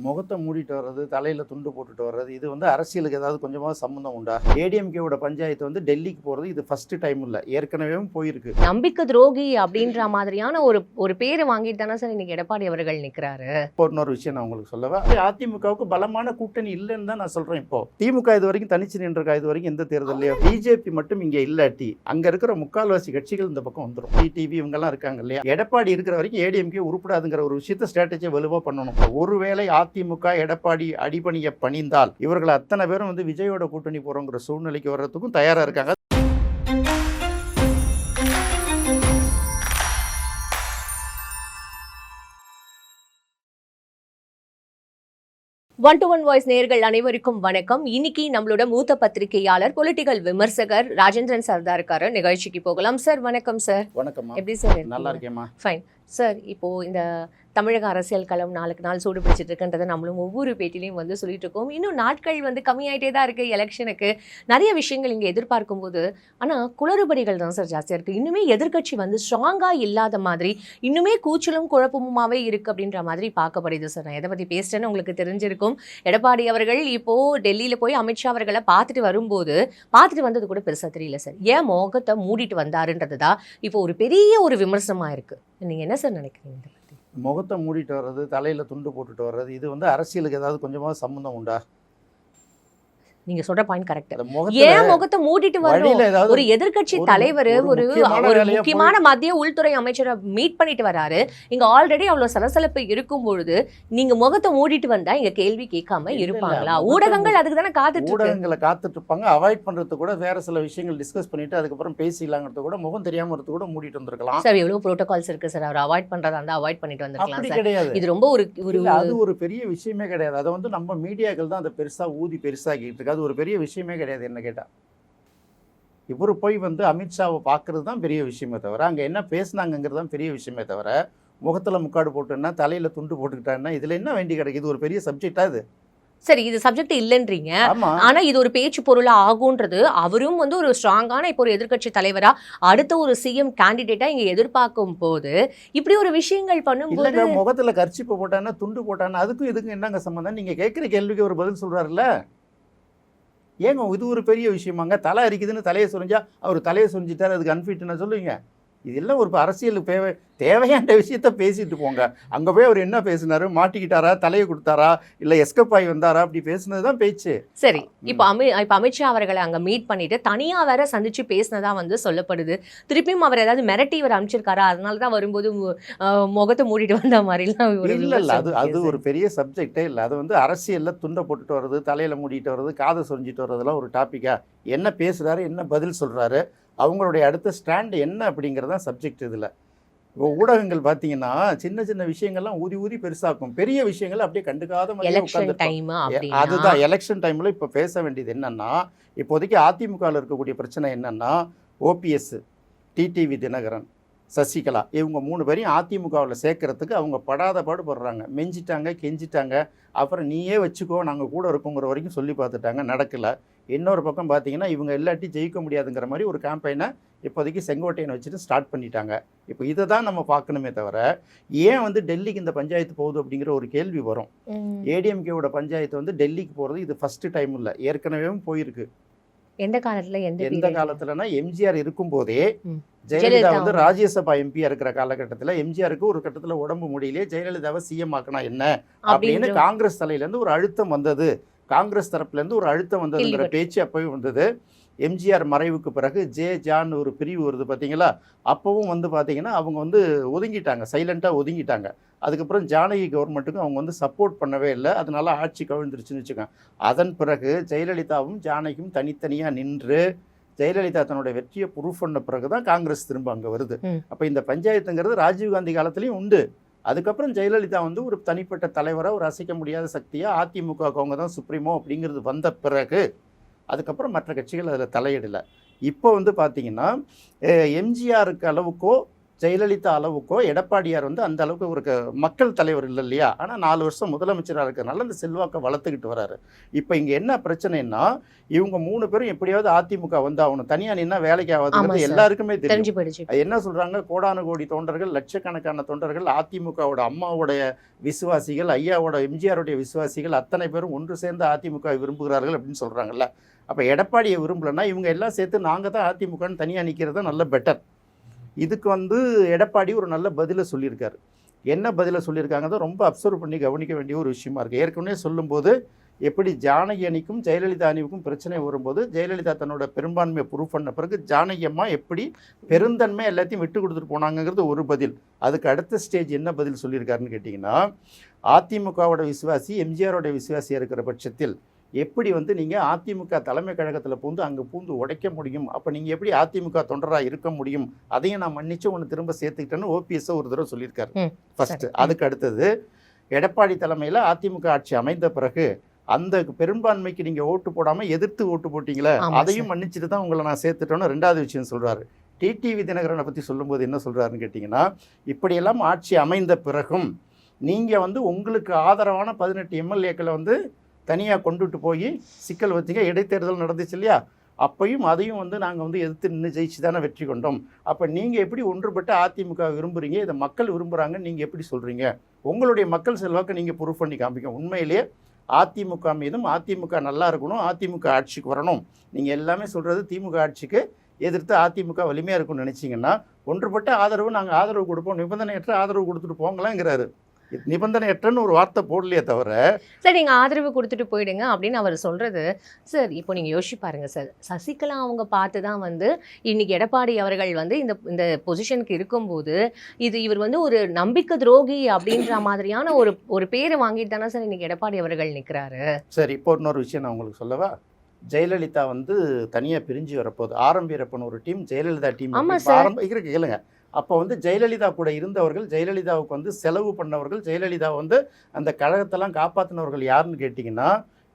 முகத்த மூடிட்டு வர்றது, தலையில துண்டு போட்டுட்டு வர்றது, இது வந்து அரசியலுக்கு ஏதாவது கொஞ்சமாவது சம்மந்தம் உண்டா? ஏடிஎம்கேவோட பஞ்சாயத்து வந்து டெல்லிக்கு போறது இது ஃபர்ஸ்ட் டைம் இல்ல. ஏற்கனவேவும் போயிருக்கு. நம்பிக்கை துரோகி அப்படின்ற மாதிரியான ஒரு பேரை வாங்கிட்டு தானே சார் இன்னைக்கு எடப்பாடி அவர்கள் நிக்கிறாரு. இப்போ இன்னொரு விஷயம் நான் உங்களுக்கு சொல்லவா? அதிமுகவுக்கு பலமான கூட்டணி இல்லைன்னு தான் நான் சொல்றேன். இப்போ திமுக இது வரைக்கும் தனிச்சு நின்றுருக்கா, இது வரைக்கும் எந்த தேர்தலையோ. பிஜேபி மட்டும் இங்க இல்லாட்டி அங்க இருக்கிற முக்கால்வாசி கட்சிகள் இந்த பக்கம் வந்துடும். டிடிவி இவங்க எல்லாம் இருக்காங்க இல்லையா? எடப்பாடி இருக்கிற வரைக்கும் ஏடிஎம்கே உருப்படாதுங்கிற ஒரு விஷயத்தை ஸ்ட்ராட்டஜியை வலுவா பண்ணணும். ஒருவேளை அதிமுக எடப்பாடி அடிபணிய பணிந்தால் இவர்கள் அத்தனை பேரும் வந்து விஜயோட கூட்டணி போறோங்கிற சூழ்நிலைக்கு வர்றதுக்கும் தயாரா இருக்காங்க. ஒன் டு ஒன் வாய்ஸ் நேயர்கள் அனைவருக்கும் வணக்கம். இன்னைக்கு நம்மளோட மூத்த பத்திரிகையாளர் பொலிட்டிக்கல் விமர்சகர் ராஜேந்திரன் சார் தான் இருக்காரு. நிகழ்ச்சிக்கு போகலாம். சார் வணக்கம் சார். வணக்கம். எப்படி சார்? நல்லா இருக்கேம்மா. Fine sir. இப்போ இந்த தமிழக அரசியல் களம் நாளுக்கு நாள் சூடு பிடிச்சிட்டு இருக்குன்றதை நம்மளும் ஒவ்வொரு பேட்டிலையும் வந்து சொல்லிட்டு இருக்கோம். இன்னும் நாட்கள் வந்து கம்மியாயிட்டே தான் இருக்கு எலெக்ஷனுக்கு. நிறைய விஷயங்கள் இங்கே எதிர்பார்க்கும் போது ஆனால் குளறுபடிகள் தான் சார் ஜாஸ்தியாக இருக்குது. இன்னுமே எதிர்கட்சி வந்து ஸ்ட்ராங்காக இல்லாத மாதிரி, இன்னுமே கூச்சலும் குழப்பமுமாவே இருக்குது அப்படின்ற மாதிரி பார்க்கப்படுது சார். நான் எதை பற்றி பேசுகிறேன்னு உங்களுக்கு தெரிஞ்சிருக்கும். எடப்பாடி அவர்கள் இப்போது டெல்லியில் போய் அமித்ஷா அவர்களை பார்த்துட்டு வந்தது கூட பெருசாக தெரியல சார். ஏன் முகத்தை மூடிட்டு வந்தாருன்றது தான் இப்போ ஒரு பெரிய ஒரு விமர்சனமாக இருக்குது. நீங்கள் என்ன சார் நினைக்கிறீங்க? முகத்தை மூடிட்டு வர்றது, தலையில துண்டு போட்டுட்டு வர்றது, இது வந்து அரசியலுக்கு ஏதாவது கொஞ்சமாவது சம்மந்தம் உண்டா? நீங்க சொல்ற பாயிண்ட் கரெக்ட். ஏன் முகத்தை மூடிட்டு வரணும்? ஒரு எதிர்க்கட்சி தலைவர் ஒரு முக்கியமான மத்திய உள்துறை அமைச்சரை மீட் பண்ணிட்டு வராரு. இங்க ஆல்ரெடி அவ்வளவு சலசலப்பு இருக்கும் பொழுது நீங்க முகத்தை மூடிட்டு வந்தா இங்க கேள்வி கேட்காம இருப்பாங்களா? ஊடகங்கள் அதுக்கு தானே ஊடகங்களை காத்துட்டு இருப்பாங்க. அவாய்ட் பண்றது கூட வேற சில விஷயங்கள் டிஸ்கஸ் பண்ணிட்டு அதுக்கப்புறம் பேசிடலாங்கிறது கூட முகம் தெரியாம இருக்கிறது கூட மூடிட்டு வந்திருக்கலாம் சார். எவ்வளவு புரோட்டோகால்ஸ் இருக்கு சார். அவர் அவாய்ட் பண்றதா இருந்தா அவாய்ட் பண்ணிட்டு வந்திருக்கலாம் சார். கிடையாது. இது ரொம்ப அது ஒரு பெரிய விஷயமே கிடையாது. அதை வந்து நம்ம மீடியாக்கள் தான் அதை பெருசா ஊதி பெருசாக்கிட்டு இருக்கு. அது ஒரு பெரிய விஷயமே கிடையாது. என்ன கேட்டா இவரு போய் வந்து அமித்ஷாவை பார்க்கறது தான் பெரிய விஷயமே தவிர, அங்க என்ன பேசினாங்கிறது தான் பெரிய விஷயமே தவிர, முகத்துல முக்காடு போட்டுன்னா தலையில துண்டு போட்டுக்கிட்டான்னா இதுல என்ன வேண்டி கிடைக்குது? இது ஒரு பெரிய சப்ஜெக்டா? இது சரி, இது சப்ஜெக்ட் இல்லைன்றீங்க. ஆனா இது ஒரு பேச்சு பொருளா ஆகுன்றது அவரும் வந்து ஒரு ஸ்ட்ராங்கான இப்போ ஒரு எதிர்க்கட்சி தலைவரா அடுத்த ஒரு சிஎம் கேண்டிடேட்டா இங்க எதிர்பார்க்கும் போது இப்படி ஒரு விஷயங்கள் பண்ணும்போது முகத்துல கர்ச்சிப்பு போட்டான்னா துண்டு போட்டான்னா அதுக்கும் இதுக்கும் என்னங்க சம்பந்தம்? நீங்க கேட்கிற கேள்விக்கு ஒரு பதில் சொல்றாருல்ல. ஏங்க இது ஒரு பெரிய விஷயமாங்க? தலை அரிக்குதுன்னு தலையை சொரிஞ்சா அவர் தலையை சொரிஞ்சிட்டார், அதுக்கு அன்ஃபிட்னு சொல்லுவீங்க? இதெல்லாம் ஒரு அரசியலுக்கு தேவையான விஷயத்த பேசிட்டு போங்க. அங்கே போய் அவர் என்ன பேசினாரு? மாட்டிக்கிட்டாரா, தலையை கொடுத்தாரா, இல்லை எஸ்கப் ஆகி வந்தாரா, அப்படி பேசுனது தான் பேச்சு. சரி, இப்போ அமித்ஷா அவர்களை அங்கே மீட் பண்ணிட்டு தனியாக வேற சந்திச்சு பேசினதா வந்து சொல்லப்படுது. திருப்பியும் அவர் ஏதாவது மிரட்டி இவர் அனுப்பிச்சிருக்காரா? அதனால தான் வரும்போது முகத்தை மூடிட்டு வந்த மாதிரிலாம் இல்லை. அது ஒரு பெரிய சப்ஜெக்டே இல்லை. அது வந்து அரசியலில் துண்டை போட்டுட்டு வர்றது, தலையில் மூடிட்டு வர்றது, காதை சொரிஞ்சிட்டு வர்றதுலாம் ஒரு டாப்பிக்கா? என்ன பேசுகிறாரு, என்ன பதில் சொல்கிறாரு, அவங்களுடைய அடுத்த ஸ்டாண்டு என்ன அப்படிங்கிறதான் சப்ஜெக்ட். இதில் இப்போ ஊடகங்கள் பார்த்தீங்கன்னா சின்ன சின்ன விஷயங்கள்லாம் ஊதி பெருசாக்கும், பெரிய விஷயங்கள் அப்படியே கண்டுக்காத மாதிரி உட்கார்ந்து. அதுதான் எலெக்ஷன் டைமில் இப்போ பேச வேண்டியது என்னன்னா, இப்போதைக்கு அதிமுகவில் இருக்கக்கூடிய பிரச்சனை என்னன்னா, ஓபிஎஸ், டிடிவி தினகரன், சசிகலா இவங்க 3 பேரையும் அதிமுகவில் சேர்க்கறதுக்கு அவங்க படாத பாடுபடுறாங்க. மெஞ்சிட்டாங்க, கெஞ்சிட்டாங்க. அப்புறம் நீயே வச்சுக்கோ, நாங்கள் கூட இருக்கோங்கிற வரைக்கும் சொல்லி பார்த்துட்டாங்க, நடக்கலை. இன்னொரு பக்கம் பார்த்தீங்கன்னா இவங்க எல்லாத்தையும் ஜெயிக்க முடியாதுங்கிற மாதிரி ஒரு கேம்பெயினை இப்போதைக்கு செங்கோட்டையனை வச்சுட்டு ஸ்டார்ட் பண்ணிட்டாங்க. இப்போ இதை தான் நம்ம பார்க்கணுமே தவிர, ஏன் வந்து டெல்லிக்கு இந்த பஞ்சாயத்து போகுது அப்படிங்கிற ஒரு கேள்வி வரும். ஏடிஎம்கேவோட பஞ்சாயத்து வந்து டெல்லிக்கு போகிறது இது ஃபர்ஸ்ட் டைம் இல்லை. ஏற்கனவேவும் போயிருக்கு. எந்த காலத்துல? எந்த காலத்துலனா எம்ஜிஆர் இருக்கும் போதே, ஜெயலலிதா வந்து ராஜ்யசபா எம்பியா இருக்கிற காலகட்டத்தில் எம்ஜிஆருக்கு ஒரு கட்டத்தில் உடம்பு முடியலையே, ஜெயலலிதாவை சிஎம் ஆக்கினா என்ன அப்படின்னு காங்கிரஸ் தலையிலேருந்து ஒரு அழுத்தம் வந்தது. காங்கிரஸ் தரப்புலேருந்து ஒரு அழுத்தம் வந்ததுங்கிற பேச்சு அப்போவும் வந்தது. எம்ஜிஆர் மறைவுக்கு பிறகு ஜான் ஒரு பிரிவு வருது பார்த்தீங்களா? அப்போவும் வந்து பார்த்தீங்கன்னா அவங்க வந்து ஒதுங்கிட்டாங்க, சைலண்ட்டாக ஒதுங்கிட்டாங்க. அதுக்கப்புறம் ஜானகி கவர்மெண்ட்டுக்கும் அவங்க வந்து சப்போர்ட் பண்ணவே இல்லை. அதனால ஆட்சி கவிழ்ந்துருச்சுன்னு வச்சுக்கோங்க. அதன் பிறகு ஜெயலலிதாவும் ஜானகியும் தனித்தனியாக நின்று ஜெயலலிதா தன்னுடைய வெற்றியை ப்ரூவ் பண்ண பிறகு தான் காங்கிரஸ் திரும்ப அங்கே வருது. அப்போ இந்த பஞ்சாயத்துங்கிறது ராஜீவ்காந்தி காலத்துலேயும் உண்டு. அதுக்கப்புறம் ஜெயலலிதா வந்து ஒரு தனிப்பட்ட தலைவராக, ஒரு அசைக்க முடியாத சக்தியாக, அதிமுக அவங்க தான் சுப்ரீமோ அப்படிங்கிறது வந்த பிறகு அதுக்கப்புறம் மற்ற கட்சிகள் அதில் தலையிடலை. இப்போ வந்து பார்த்தீங்கன்னா எம்ஜிஆருக்கு அளவுக்கோ ஜெயலலிதா அளவுக்கோ எடப்பாடியார் வந்து அந்த அளவுக்கு ஒரு மக்கள் தலைவர் இல்லை இல்லையா? ஆனால் 4 வருஷம் முதலமைச்சராக இருக்கிறனால அந்த செல்வாக்கை வளர்த்துக்கிட்டு வராரு. இப்போ இங்கே என்ன பிரச்சனைன்னா, இவங்க 3 பேரும் எப்படியாவது அதிமுக வந்து ஆகணும், தனியாக நின்னா வேலைக்கு ஆமா ஆகாதுங்கிறது சார். எல்லாருக்குமே தெரியும். தெரிஞ்சு போயிடுச்சு. அது என்ன சொல்கிறாங்க, கோடானு கோடி தொண்டர்கள், லட்சக்கணக்கான தொண்டர்கள், அதிமுகவோட அம்மாவுடைய விசுவாசிகள், ஐயாவோட எம்ஜிஆருடைய விசுவாசிகள் அத்தனை பேரும் ஒன்று சேர்ந்து அதிமுக விரும்புகிறார்கள் அப்படின்னு சொல்கிறாங்கல்ல. அப்போ எடப்பாடியை விரும்பலைன்னா இவங்க எல்லாம் சேர்த்து நாங்கள் தான் அதிமுகன்னு தனியாக நிற்கிறது தான் நல்ல பெட்டர். இதுக்கு வந்து எடப்பாடி ஒரு நல்ல பதிலை சொல்லியிருக்காரு. என்ன பதிலை சொல்லியிருக்காங்க ரொம்ப அப்சர்வ் பண்ணி கவனிக்க வேண்டிய ஒரு விஷயமா இருக்குது. ஏற்கனவே சொல்லும்போது எப்படி ஜானகி அணிக்கும் ஜெயலலிதா அணிக்கும் பிரச்சனை வரும்போது ஜெயலலிதா தன்னோட பெரும்பான்மையை ப்ரூவ் பண்ண பிறகு ஜானகி அம்மா எப்படி பெருந்தன்மை எல்லாத்தையும் விட்டு கொடுத்துட்டு போனாங்கிறது ஒரு பதில். அதுக்கு அடுத்த ஸ்டேஜ் என்ன பதில் சொல்லியிருக்காருன்னு கேட்டிங்கன்னா, அதிமுகவோட விசுவாசி எம்ஜிஆரோட விசுவாசியாக இருக்கிற பட்சத்தில் எப்படி வந்து நீங்கள் அதிமுக தலைமை கழகத்தில் பூந்து அங்கே பூந்து உடைக்க முடியும், அப்போ நீங்கள் எப்படி அதிமுக தொண்டராக இருக்க முடியும், அதையும் நான் மன்னிச்சு ஒன்று திரும்ப சேர்த்துக்கிட்டேன்னு ஓபிஎஸ் ஒரு தடவை சொல்லியிருக்காரு ஃபஸ்ட்டு. அதுக்கு அடுத்தது எடப்பாடி தலைமையில் அதிமுக ஆட்சி அமைந்த பிறகு அந்த பெரும்பான்மைக்கு நீங்கள் ஓட்டு போடாமல் எதிர்த்து ஓட்டு போட்டிங்களே, அதையும் மன்னிச்சுட்டு தான் உங்களை நான் சேர்த்துட்டோன்னு 2வது விஷயம் சொல்கிறாரு. டிடிவி தினகரனை பற்றி சொல்லும்போது என்ன சொல்கிறாருன்னு கேட்டிங்கன்னா, இப்படியெல்லாம் ஆட்சி அமைந்த பிறகும் நீங்கள் வந்து உங்களுக்கு ஆதரவான 18 எம்எல்ஏக்களை வந்து தனியாக கொண்டுட்டு போய் சிக்கல் வச்சுங்க. இடைத்தேர்தல் நடந்துச்சு இல்லையா, அப்பையும் அதையும் வந்து நாங்கள் வந்து எதிர்த்து நின்று ஜெயிச்சு தானே வெற்றி கொண்டோம். அப்போ நீங்கள் எப்படி ஒன்றுபட்ட அதிமுக விரும்புகிறீங்க, இதை மக்கள் விரும்புகிறாங்கன்னு நீங்கள் எப்படி சொல்கிறீங்க? உங்களுடைய மக்கள் செல்வாக்கு நீங்கள் ப்ரூஃப் பண்ணி காமிக்க. உண்மையிலேயே அதிமுக மீதும் அதிமுக நல்லா இருக்கணும், அதிமுக ஆட்சிக்கு வரணும், நீங்கள் எல்லாமே சொல்கிறது திமுக ஆட்சிக்கு எதிர்த்து அதிமுக வலிமையாக இருக்கும்னு நினச்சிங்கன்னா ஒன்றுபட்ட ஆதரவு நாங்கள் ஆதரவு கொடுப்போம், நிபந்தனையற்ற ஆதரவு கொடுத்துட்டு போங்களாங்கிறாரு. நிபந்தனையற்றன்னு ஒரு வார்த்தை போடலையே தவிர சார் நீங்கள் ஆதரவு கொடுத்துட்டு போயிடுங்க அப்படின்னு அவர் சொல்கிறது. சார் இப்போ நீங்கள் யோசிச்சு பாருங்கள் சார், சசிகலா அவங்க பார்த்து தான் வந்து இன்னைக்கு எடப்பாடி அவர்கள் வந்து இந்த இந்த பொசிஷனுக்கு இருக்கும்போது இவர் வந்து ஒரு நம்பிக்கை துரோகி அப்படின்ற மாதிரியான ஒரு பேரை வாங்கிட்டு தானே சார் இன்னைக்கு எடப்பாடி அவர்கள் நிற்கிறாரு. சரி, இப்போ இன்னொரு விஷயம் நான் உங்களுக்கு சொல்லவா? ஜெயலலிதா வந்து தனியாக பிரிஞ்சு வரப்போகுது. ஆரம்பிரப்பன் ஒரு டீம், ஜெயலலிதா டீம் ஆரம்பிக்கிறதுக்கு கேளுங்க. அப்போ வந்து ஜெயலலிதா கூட இருந்தவர்கள், ஜெயலலிதாவுக்கு வந்து செலவு பண்ணவர்கள், ஜெயலலிதா வந்து அந்த கழகத்தெல்லாம் காப்பாற்றினவர்கள் யாருன்னு கேட்டிங்கன்னா,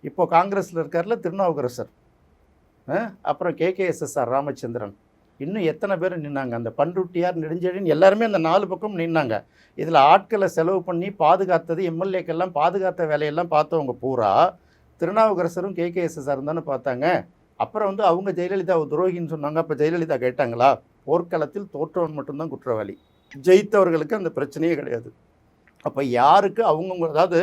இப்போ காங்கிரஸில் இருக்கார்ல திருநாவுக்கரசர், அப்புறம் கேகேஎஸ்எஸ்ஆர் ராமச்சந்திரன், இன்னும் எத்தனை பேர் நின்னாங்க, அந்த பண்ருட்டியார் நெடுஞ்செழியன் எல்லாருமே அந்த 4 பக்கம் நின்னாங்க. இதில் ஆட்களை செலவு பண்ணி பாதுகாத்தது, எம்எல்ஏக்கெல்லாம் பாதுகாத்த வேலையெல்லாம் பார்த்தவங்க பூரா திருநாவுக்கரசரும் கேகேஎஸ்எஸ்ஆர் தானே பார்த்தாங்க. அப்புறம் வந்து அவங்க ஜெயலலிதாவை துரோகின்னு சொன்னாங்க. அப்போ ஜெயலலிதா கேட்டாங்களா? போர்க்களத்தில் தோற்றவன் மட்டும்தான் குற்றவாளி, ஜெயித்தவர்களுக்கு அந்த பிரச்சனையே கிடையாது. அப்போ யாருக்கு அவங்கவுங்க, அதாவது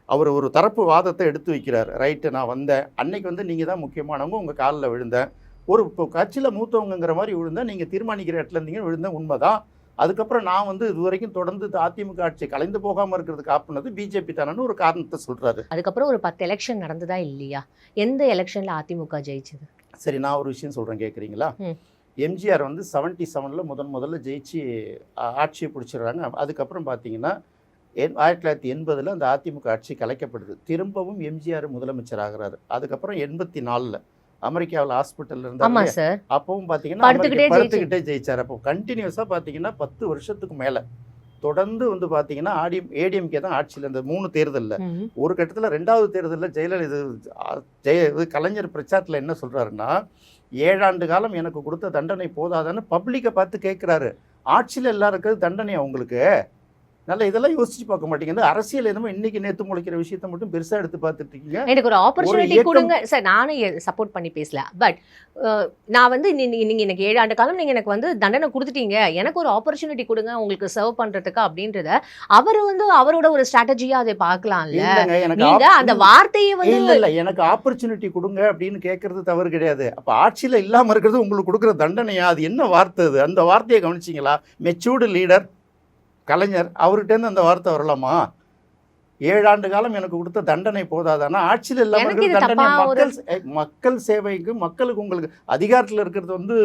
அவர் ஒரு தரப்பு வாதத்தை எடுத்து வைக்கிறார். ரைட்டு, நான் வந்தேன் அன்னைக்கு வந்து நீங்கள் தான் முக்கியமானவங்க, உங்கள் காலில் விழுந்தேன், ஒரு இப்போ கட்சியில் மூத்தவங்கிற மாதிரி விழுந்தேன், நீங்கள் தீர்மானிக்கிற இடத்துல இருந்தீங்கன்னு விழுந்தேன், உண்மைதான். அதுக்கப்புறம் நான் வந்து இது வரைக்கும் தொடர்ந்து அதிமுக ஆட்சி கலைந்து போகாமல் இருக்கிறதுக்கு ஆப்புனது பிஜேபி தானன்னு ஒரு காரணத்தை சொல்கிறாரு. அதுக்கப்புறம் ஒரு 10 எலெக்ஷன் நடந்ததா இல்லையா? எந்த எலெக்ஷனில் அதிமுக ஜெயிச்சது? சரி, நான் ஒரு விஷயம் சொல்கிறேன், கேட்குறீங்களா? எம்ஜிஆர் வந்து 77 முதல்ல ஜெயிச்சு ஆட்சியை பிடிச்சிடுறாங்க. அதுக்கப்புறம் பார்த்தீங்கன்னா 1980 அந்த அதிமுக ஆட்சி கலைக்கப்படுது. திரும்பவும் எம்ஜிஆர் முதலமைச்சர் ஆகிறாரு. அதுக்கப்புறம் 84 அமெரிக்காவில் ஹாஸ்பிட்டலில் இருந்தார். அப்பவும் பார்த்தீங்கன்னா படுத்துக்கிட்டே ஜெயிச்சார். அப்போ கண்டினியூஸாக பார்த்தீங்கன்னா 10 வருஷத்துக்கு மேலே தொடர்ந்து வந்து பார்த்தீங்கன்னா ஏடிஎம்கே தான் ஆட்சியில். இந்த 3 தேர்தலில் ஒரு கட்டத்தில் 2வது தேர்தலில் ஜெயலலிதா கலைஞர் பிரச்சாரத்தில் என்ன சொல்கிறாருன்னா, 7 ஆண்டு காலம் எனக்கு கொடுத்த தண்டனை போதாதான்னு பப்ளிக்கை பார்த்து கேட்குறாரு. ஆட்சியில் எல்லாருக்கும் தண்டனை அவங்களுக்கு நல்ல இதெல்லாம் யோசிச்சு பார்க்க மாட்டேங்குது. அரசியல் என்னமோ இன்னைக்கு நேற்று முளைக்கிற விஷயத்த மட்டும் பெருசாக எடுத்து பார்த்துட்டு இருக்கீங்க. எனக்கு ஒரு ஆப்பர்ச்சுனிட்டி கொடுங்க சார். நானும் சப்போர்ட் பண்ணி பேசல, பட் நான் வந்து நீங்கள் எனக்கு 7 ஆண்டு காலம் நீங்கள் எனக்கு வந்து தண்டனை கொடுத்துட்டீங்க, எனக்கு ஒரு ஆப்பர்ச்சுனிட்டி கொடுங்க உங்களுக்கு சர்வ் பண்ணுறதுக்கு அப்படின்றத அவர் வந்து அவரோட ஒரு ஸ்ட்ராட்டஜியாக அதை பார்க்கலாம்ல. நீங்க அந்த வார்த்தையை வந்து இல்லை எனக்கு ஆப்பர்ச்சுனிட்டி கொடுங்க அப்படின்னு கேட்கறது தவறு கிடையாது. அப்போ ஆட்சியில் இல்லாமல் இருக்கிறது உங்களுக்கு கொடுக்குற தண்டனையா? அது என்ன வார்த்தை? அது அந்த வார்த்தையை கவனிச்சிங்களா? மெச்சூர்டு லீடர் கலைஞர் அவர்கிட்டேருந்து அந்த வார்த்தை வரலாமா? 7 ஆண்டு காலம் எனக்கு கொடுத்த தண்டனை போதாதானா? ஆட்சியில் இல்லாமல் இருக்கிற தண்டனை மக்கள் சேவைக்கு, மக்களுக்கு உங்களுக்கு அதிகாரத்தில் இருக்கிறது வந்து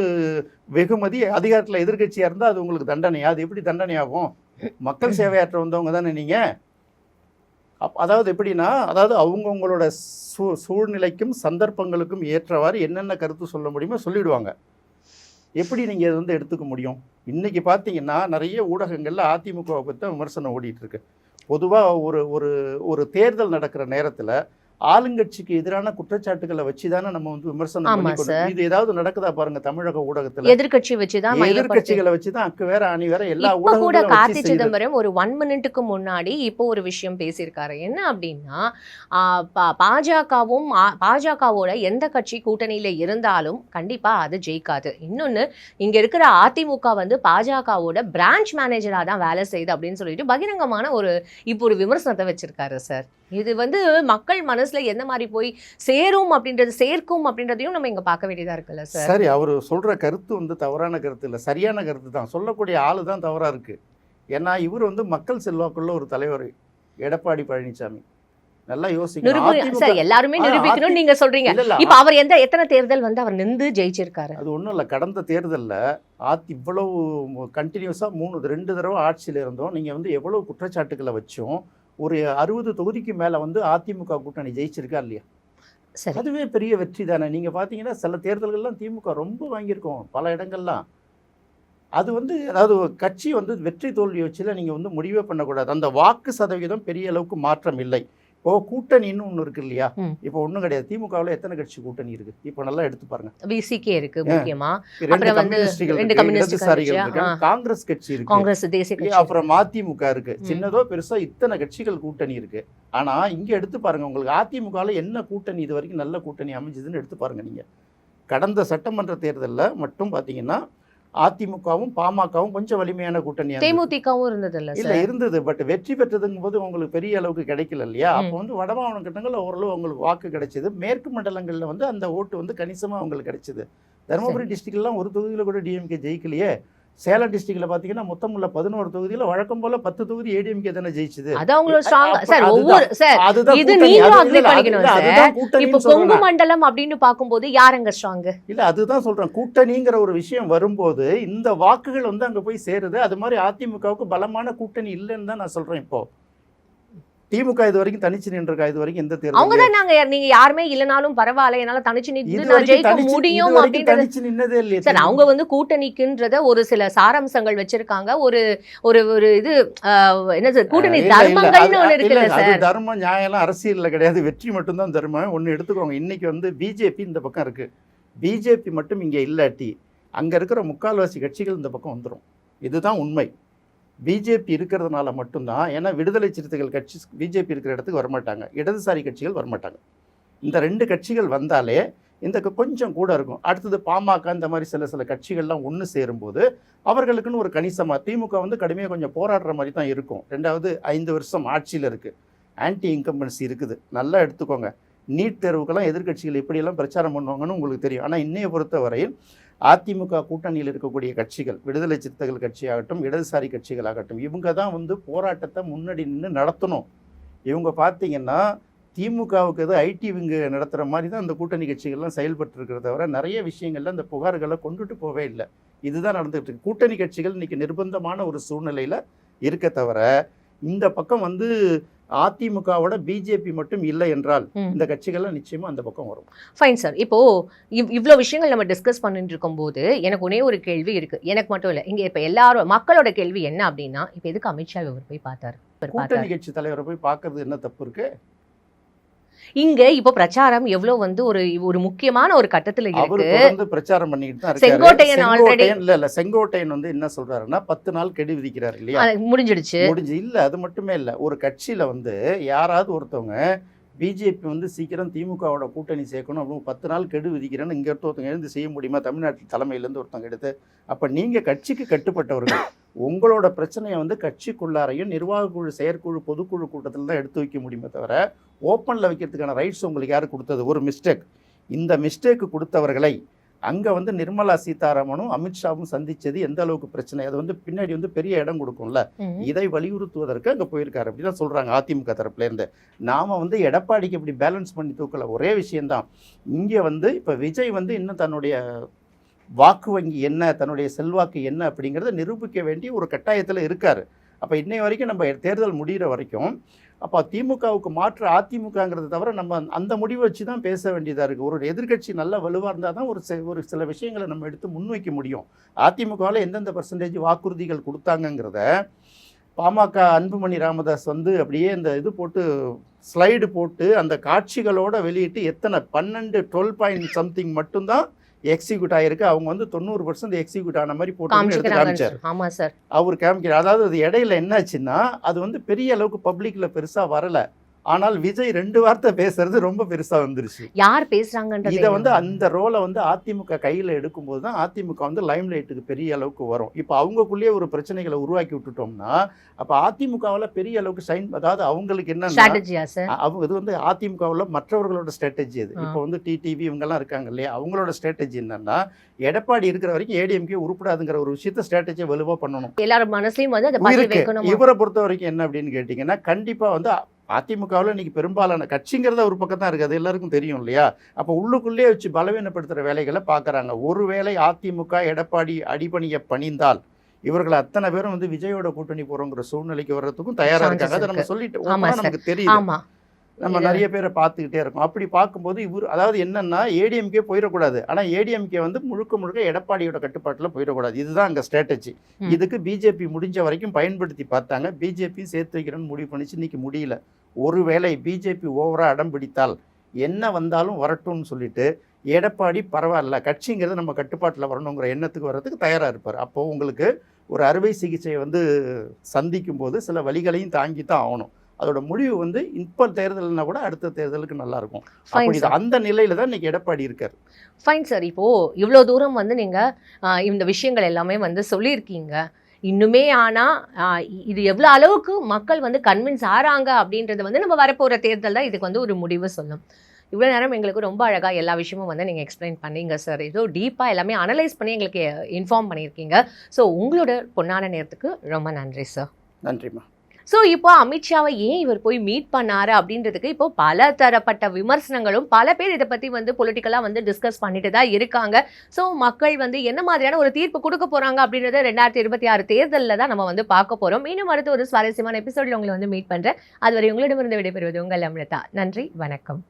வெகுமதி, அதிகாரத்தில் எதிர்கட்சியாக இருந்தால் அது உங்களுக்கு தண்டனையா? அது எப்படி தண்டனையாகும்? மக்கள் சேவையாற்ற வந்தவங்க தானே நீங்கள். அதாவது எப்படின்னா, அதாவது அவங்கவுங்களோட சூழ்நிலைக்கும் சந்தர்ப்பங்களுக்கும் ஏற்றவாறு என்னென்ன கருத்து சொல்ல முடியுமோ சொல்லிவிடுவாங்க. எப்படி நீங்கள் இதை வந்து எடுத்துக்க முடியும்? இன்றைக்கி பார்த்தீங்கன்னா நிறைய ஊடகங்களில் அதிமுகவை பற்றி விமர்சனம் ஓடிட்டுருக்கு. பொதுவாக ஒரு ஒரு ஒரு தேர்தல் நடக்கிற நேரத்தில் ஆளுங்கட்சிக்கு எதிரான குற்றச்சாட்டுகளை வச்சுதானே நம்ம வந்து விமர்சனம் ஆமா பண்ணி கொண்டு சார். இது ஏதாவது நடக்குதா பாருங்க தமிழக ஊடகத்துல. எதிர்க்கட்சி வச்சுதான் மையப்படுத்தி எதிர்கட்சிகளை வச்சுதான் அக்கு வேற அணி வேற எல்லா இப்ப கூட ஊடகங்களும் கார்த்தி வச்சு செய்யுது. சிதம்பரம் ஒரு 1 மினிட்டுக்கு முன்னாடி இப்போ ஒரு விஷயம் பேசியிருக்காரு. என்ன அப்படின்னா பாஜகவோட எந்த கட்சி கூட்டணியில இருந்தாலும் கண்டிப்பா அது ஜெயிக்காது. இன்னொன்னு இங்க இருக்கிற அதிமுக வந்து பாஜகவோட பிரான்ச் மேனேஜரா தான் வேலை செய்யுது அப்படின்னு சொல்லிட்டு பகிரங்கமான இப்போ ஒரு விமர்சனத்தை வச்சிருக்காரு சார். இது வந்து மக்கள் மனசுல எந்த மாதிரி போய் சேர்க்கும் அப்படின்றதையும் நம்ம இங்க பார்க்க வேண்டியதா இருக்குல்ல சார். சரி, அவர் சொல்ற கருத்து வந்து தவறான கருத்து இல்லை, சரியான கருத்து தான். சொல்லக்கூடிய ஆளு தான் தவறா இருக்கு. ஏன்னா இவர் வந்து மக்கள் செல்வாக்குள்ள ஒரு தலைவர் எடப்பாடி பழனிசாமி. நல்லா யோசிக்கணும். சார் எல்லாருமே நிரூபிக்கணும் நீங்க சொல்றீங்க. இப்ப அவர் எத்தனை தேர்தல் வந்து அவர் நின்று ஜெயிச்சிருக்காரு? அது ஒன்றும் இல்லை. கடந்த தேர்தலில் இவ்வளவு கண்டினியூஸா 2 தடவை ஆட்சியில் இருந்தோம். நீங்க வந்து எவ்வளவு குற்றச்சாட்டுகளை வச்சோம். ஒரு 60 தொகுதிக்கு மேல வந்து அதிமுக கூட்டணி ஜெயிச்சிருக்கா இல்லையா? சரி, அதுவே பெரிய வெற்றி தானே. நீங்க பாத்தீங்கன்னா சில தேர்தல்கள்லாம் திமுக ரொம்ப வாங்கியிருக்கோம் பல இடங்கள்லாம். அது வந்து அதாவது கட்சி வந்து வெற்றி தோல்வி வச்சுல நீங்க வந்து முடிவே பண்ணக்கூடாது. அந்த வாக்கு சதவீதம் பெரிய அளவுக்கு மாற்றம் இல்லை. இப்போ கூட்டணின்னு ஒன்று இருக்கு இல்லையா? இப்போ ஒன்றும் கிடையாது. திமுகவில் எத்தனை கட்சி கூட்டணி இருக்கு? இப்போ நல்லா எடுத்து பாருங்க. விசிகே இருக்கு முக்கியமா, 2 கம்யூனிஸ்டுகள் இருக்கு, இடதுசாரிகள் இருக்கு, காங்கிரஸ் கட்சி இருக்கு, காங்கிரஸ் தேசிய கட்சி, அப்புறம் அதிமுக இருக்கு. சின்னதோ பெருசா இத்தனை கட்சிகள் கூட்டணி இருக்கு. ஆனா இங்க எடுத்து பாருங்க, உங்களுக்கு அதிமுகவில் என்ன கூட்டணி இது வரைக்கும் நல்ல கூட்டணி அமைஞ்சதுன்னு எடுத்து பாருங்க. நீங்க கடந்த சட்டமன்ற தேர்தலில் மட்டும் பாத்தீங்கன்னா அதிமுகவும் பாமகவும் கொஞ்சம் வலிமையான கூட்டணி. தேமுதிகவும் இருந்தது இல்ல இருந்தது. பட் வெற்றி பெற்றதுங்கும் போது உங்களுக்கு பெரிய அளவுக்கு கிடைக்கல இல்லையா? அப்போ வந்து வட மாவட்டங்கள்ல ஓரளவு உங்களுக்கு வாக்கு கிடைச்சது. மேற்கு மண்டலங்கள்ல வந்து அந்த ஓட்டு வந்து கணிசமா அவங்களுக்கு கிடைச்சது. தருமபுரி டிஸ்ட்ரிக்ட்லாம் ஒரு தொகுதியில கூட டிஎம்கே ஜெயிக்கலையே. சேலம் டிஸ்ட்ரிக்ட்ல பாத்தீங்கன்னா மொத்தம் உள்ள 11 தொகுதியில வழக்கம் போல 10 தொகுதி ஏடிஎம்கே தானே ஜெயிச்சது. அது அவங்களோட ஸ்ட்ராங் சார். ஒவ்வொரு சார் இது நீங்களும் அக்ரி பண்ணிக்கணும் சார். இப்போ கொங்கு மண்டலம் அப்படினு பாக்கும்போது யாரங்க ஸ்ட்ராங்? இல்ல அதுதான் சொல்றேன். கூட்டணிங்கிற ஒரு விஷயம் வரும்போது இந்த வாக்குகள் வந்து அங்க போய் சேருது. அது மாதிரி அதிமுகவுக்கு பலமான கூட்டணி இல்லைன்னு தான் நான் சொல்றேன். இப்போ திமுக இது வரைக்கும் தனிச்சு நின்றுக்கா? இது வரைக்கும் எந்த தேர்தல் அவங்க தான் நீங்க யாருமே இல்லனாலும் பரவாயில்லை என்னால தனிச்சு நின்னு நான் ஜெயிக்க முடியும் அப்படின்றது தனிச்சு நின்னதே இல்லையே சார். அவங்க வந்து கூட்டணிக்குன்றத ஒரு சில சாராம்சங்கள் வச்சிருக்காங்க. ஒரு இது என்னது கூட்டணி தர்மங்கள்னு ஒண்ணு இருக்குல்ல சார். அது தர்மம் நியாயம் அரசியல்ல கிடையாது. வெற்றி மட்டும் தான் தர்மம். ஒன்னு எடுத்துக்கோங்க. இன்னைக்கு வந்து பிஜேபி இந்த பக்கம் இருக்கு. பிஜேபி மட்டும் இங்க இல்லாட்டி அங்க இருக்கிற முக்கால்வாசி கட்சிகள் இந்த பக்கம் வந்துடும். இதுதான் உண்மை. பிஜேபி இருக்கிறதுனால மட்டும்தான். ஏன்னா விடுதலை சிறுத்தைகள் கட்சி பிஜேபி இருக்கிற இடத்துக்கு வரமாட்டாங்க, இடதுசாரி கட்சிகள் வரமாட்டாங்க. இந்த 2 கட்சிகள் வந்தாலே இந்த கொஞ்சம் கூட இருக்கும். அடுத்தது பாமக இந்த மாதிரி சில கட்சிகள்லாம் ஒன்று சேரும்போது அவர்களுக்குன்னு ஒரு கணிசமாக திமுக வந்து கடுமையாக கொஞ்சம் போராடுற மாதிரி தான் இருக்கும். 2வது 5 வருஷம் ஆட்சியில் இருக்குது, ஆன்டி இன்கம்பன்சி இருக்குது. நல்லா எடுத்துக்கோங்க. நீட் தேர்வுக்கெல்லாம் எதிர்கட்சிகள் எப்படியெல்லாம் பிரச்சாரம் பண்ணுவாங்கன்னு உங்களுக்கு தெரியும். ஆனால் இன்னைய பொறுத்தவரையில் அதிமுக கூட்டணியில் இருக்கக்கூடிய கட்சிகள், விடுதலை சிறுத்தைகள் கட்சியாகட்டும், இடதுசாரி கட்சிகளாகட்டும், இவங்க தான் வந்து போராட்டத்தை முன்னாடி நின்று நடத்தணும். இவங்க பார்த்தீங்கன்னா திமுகவுக்கு எது ஐடி விங்கு நடத்துகிற மாதிரி தான் அந்த கூட்டணி கட்சிகள்லாம் செயல்பட்டு இருக்கிறத தவிர நிறைய விஷயங்கள்ல அந்த புகார்களை கொண்டுட்டு போவே இல்லை. இதுதான் நடந்துகிட்டு இருக்கு. கூட்டணி கட்சிகள் இன்னைக்கு நிர்பந்தமான ஒரு சூழ்நிலையில் இருக்க தவிர இந்த பக்கம் வந்து அதிமுகவோட பிஜேபி மட்டும் இல்லை என்றால் இந்த கட்சிகள்லாம் நிச்சயமா அந்த பக்கம் வரும். Fine sir. இப்போ இவ்வளோ விஷயங்கள் நம்ம டிஸ்கஸ் பண்ணிட்டு இருக்கும்போது எனக்கு ஒரே ஒரு கேள்வி இருக்கு. எனக்கு மட்டும் இல்லை, இங்க இப்ப எல்லாரும் மக்களோட கேள்வி என்ன அப்படின்னா, இப்ப எதுக்கு அமித்ஷா இவர் போய் பார்த்தாரு? கூட்டணி கட்சி தலைவரை போய் பார்க்கறது என்ன தப்பு இருக்கு? இங்க இப்போ பிரச்சாரம் எவ்வளவு வந்து ஒரு முக்கியமான ஒரு கட்டத்துல இருக்கு. அவரு தொடர்ந்து பிரச்சாரம் பண்ணிட்டு தான் இருக்காரு. செங்கோட்டையன் ஆல்ரெடி இல்ல செங்கோட்டையன் வந்து என்ன சொல்றாருன்னா 10 நாள் கெடு விதிக்கிறாரு இல்லையா? முடிஞ்சு இல்ல அது மட்டுமே இல்ல. ஒரு கட்சியில வந்து யாராவது ஒருத்தவங்க பிஜேபி வந்து சீக்கிரம் திமுகவோட கூட்டணி சேர்க்கணும் அப்படின்னு 10 நாள் கெடு விதிக்கிறேன்னு இங்க ஒருத்தவங்க எழுந்து செய்ய முடியுமா? தமிழ்நாட்டில் தலைமையிலேருந்து ஒருத்தவங்க எடுத்து. அப்ப நீங்க கட்சிக்கு கட்டுப்பட்டவர்கள் உங்களோட பிரச்சனையை வந்து கட்சிக்குள்ளாரையும் நிர்வாக குழு, செயற்குழு, பொதுக்குழு கூட்டத்தில் தான் எடுத்து வைக்க முடியுமே தவிர ஓப்பனில் வைக்கிறதுக்கான ரைட்ஸ் உங்களுக்கு யார் கொடுத்தது? ஒரு மிஸ்டேக். இந்த மிஸ்டேக்கு கொடுத்தவர்களை அங்கே வந்து நிர்மலா சீதாராமனும் அமித்ஷாவும் சந்திச்சது எந்த அளவுக்கு பிரச்சனை, அது வந்து பின்னாடி வந்து பெரிய இடம் கொடுக்கும்ல. இதை வலியுறுத்துவதற்கு அங்கே போயிருக்காரு அப்படிதான் சொல்கிறாங்க அதிமுக தரப்புலேருந்து. நாம் வந்து எடப்பாடிக்கு இப்படி பேலன்ஸ் பண்ணி தூக்கல. ஒரே விஷயந்தான். இங்கே வந்து இப்போ விஜய் வந்து இன்னும் தன்னுடைய வாக்கு வங்கி என்ன, தன்னுடைய செல்வாக்கு என்ன அப்படிங்கிறத நிரூபிக்க வேண்டிய ஒரு கட்டாயத்தில் இருக்கார். அப்போ இன்னை வரைக்கும் நம்ம தேர்தல் முடிகிற வரைக்கும் அப்போ திமுகவுக்கு மாற்று அதிமுகங்கிறத தவிர நம்ம அந்த முடிவை வச்சு தான் பேச வேண்டியதாக இருக்குது. ஒரு எதிர்கட்சி நல்ல வலுவாக இருந்தால் தான் ஒரு சில விஷயங்களை நம்ம எடுத்து முன்வைக்க முடியும். அதிமுகவில் எந்தெந்த பர்சன்டேஜ் வாக்குறுதிகள் கொடுத்தாங்கங்கிறத பாமக அன்புமணி ராமதாஸ் வந்து அப்படியே இந்த இது போட்டு ஸ்லைடு போட்டு அந்த காட்சிகளோட வெளியிட்டு எத்தனை 12 பாயிண்ட் சம்திங் மட்டும்தான் எக்ஸிக்யூட் ஆயிருக்கு. அவங்க வந்து 90% எக்ஸிக்யூட் ஆன மாதிரி போட்டு எடுத்து காமிச்சார். ஆமா சார், அவர் காமிக்கிறார். அதாவது அது இடையில என்னாச்சுன்னா அது வந்து பெரிய அளவுக்கு பப்ளிக்ல பெருசா வரல. ஆனால் விஜய் 2 வார்த்தை பேசுறது ரொம்ப பெருசா வந்துருச்சு. யார் பேசுறாங்கன்றது இதை வந்து அந்த ரோலை வந்து அதிமுக கையில் எடுக்கும்போது தான் அதிமுக வந்து லைம் லைட்டுக்கு பெரிய அளவுக்கு வரும். இப்போ அவங்களுக்குள்ளேயே ஒரு பிரச்சனைகளை உருவாக்கி விட்டுட்டோம்னா அப்போ அதிமுகவில் பெரிய அளவுக்கு ஷைன், அதாவது அவங்களுக்கு என்ன ஸ்ட்ராட்டஜியா சார்? அவங்க இது வந்து அதிமுகவில் மற்றவர்களோட ஸ்ட்ராட்டஜி அது. இப்போ வந்து டிடிவி இவங்கெல்லாம் இருக்காங்க இல்லையா, அவங்களோட ஸ்ட்ராட்டஜி என்னன்னா எடப்பாடி இருக்கிற வரைக்கும் ஏடிஎம்கே உருப்படாதுங்கிற ஒரு விஷயத்த ஸ்ட்ராட்டஜியை வலுவாக பண்ணணும். எல்லாரும் மனசையும் வந்து அதை பத்தி வைக்கணும். இவரை பொறுத்த வரைக்கும் என்ன அப்படின்னு கேட்டிங்கன்னா கண்டிப்பாக வந்து அதிமுகவில் இன்னைக்கு பெரும்பாலான கட்சிங்கிறத ஒரு பக்கம் தான் இருக்குது, அது எல்லாருக்கும் தெரியும் இல்லையா. அப்போ உள்ளுக்குள்ளேயே வச்சு பலவீனப்படுத்துகிற வேலைகளை பார்க்குறாங்க. ஒருவேளை அதிமுக எடப்பாடி அடிபணிய பணிந்தால் இவர்கள் அத்தனை பேரும் வந்து விஜயோட கூட்டணி போறோங்கிற சூழ்நிலைக்கு வர்றதுக்கும் தயாரா இருக்காங்க. அதை நம்ம சொல்லிட்டு நமக்கு தெரியும், நம்ம நிறைய பேரை பார்த்துக்கிட்டே இருக்கோம். அப்படி பார்க்கும்போது இவர் அதாவது என்னன்னா ஏடிஎம்கே போயிடக்கூடாது, ஆனால் ஏடிஎம்கே வந்து முழுக்க எடப்பாடியோட கட்டுப்பாட்டில் போயிடக்கூடாது. இதுதான் அங்கே ஸ்ட்ராட்டஜி. இதுக்கு பிஜேபி முடிஞ்ச வரைக்கும் பயன்படுத்தி பார்த்தாங்க. பிஜேபி சேர்த்து வைக்கிறேன்னு முடிவு பண்ணிச்சு, இன்னைக்கு முடியல. ஒருவேளை பிஜேபி ஓவரா அடம் பிடித்தால் என்ன வந்தாலும் வரட்டும்னு சொல்லிட்டு எடப்பாடி பரவாயில்ல கட்சிங்கிறது நம்ம கட்டுப்பாட்டில் வரணுங்கிற எண்ணத்துக்கு வர்றதுக்கு தயாராக இருப்பார். அப்போது உங்களுக்கு ஒரு அறுவை சிகிச்சையை வந்து சந்திக்கும் போது சில வழிகளையும் தாங்கி தான் ஆகணும். அதோட முடிவு வந்து இப்போ தேர்தல்னா கூட அடுத்த தேர்தலுக்கு நல்லா இருக்கும். அப்படி அந்த நிலையில தான் இன்னைக்கு எடப்பாடி இருக்கார். ஃபைன் சார், இப்போ இவ்வளோ தூரம் வந்து நீங்க இந்த விஷயங்கள் எல்லாமே வந்து சொல்லியிருக்கீங்க. இன்னுமே ஆனால் இது எவ்வளோ அளவுக்கு மக்கள் வந்து கன்வின்ஸ் ஆகிறாங்க அப்படின்றது வந்து நம்ம வரப்போகிற தேர்தல் தான் இதுக்கு வந்து ஒரு முடிவு சொல்லும். இவ்வளோ நேரம் எங்களுக்கு ரொம்ப அழகாக எல்லா விஷயமும் வந்து நீங்கள் எக்ஸ்பிளைன் பண்ணீங்க சார். ஏதோ டீப்பாக எல்லாமே அனலைஸ் பண்ணி எங்களுக்கு இன்ஃபார்ம் பண்ணியிருக்கீங்க. ஸோ உங்களோட பொன்னான நேரத்துக்கு ரொம்ப நன்றி சார். நன்றிம்மா. ஸோ இப்போ அமித்ஷாவை ஏன் இவர் போய் மீட் பண்ணாரு அப்படின்றதுக்கு இப்போ பல தரப்பட்ட விமர்சனங்களும் பல பேர் இதை பற்றி வந்து பொலிட்டிக்கலாக வந்து டிஸ்கஸ் பண்ணிட்டு தான் இருக்காங்க. ஸோ மக்கள் வந்து என்ன மாதிரியான ஒரு தீர்ப்பு கொடுக்க போகிறாங்க அப்படின்றத 2026 தேர்தலில் தான் நம்ம வந்து பார்க்க போகிறோம். இன்னும் அடுத்த ஒரு சுவாரஸ்யமான எபிசோடில் உங்களை வந்து மீட் பண்ணுறேன். அதுவரை உங்களிடமிருந்து விடைபெறுவது உங்கள் அமிர்தா. நன்றி, வணக்கம்.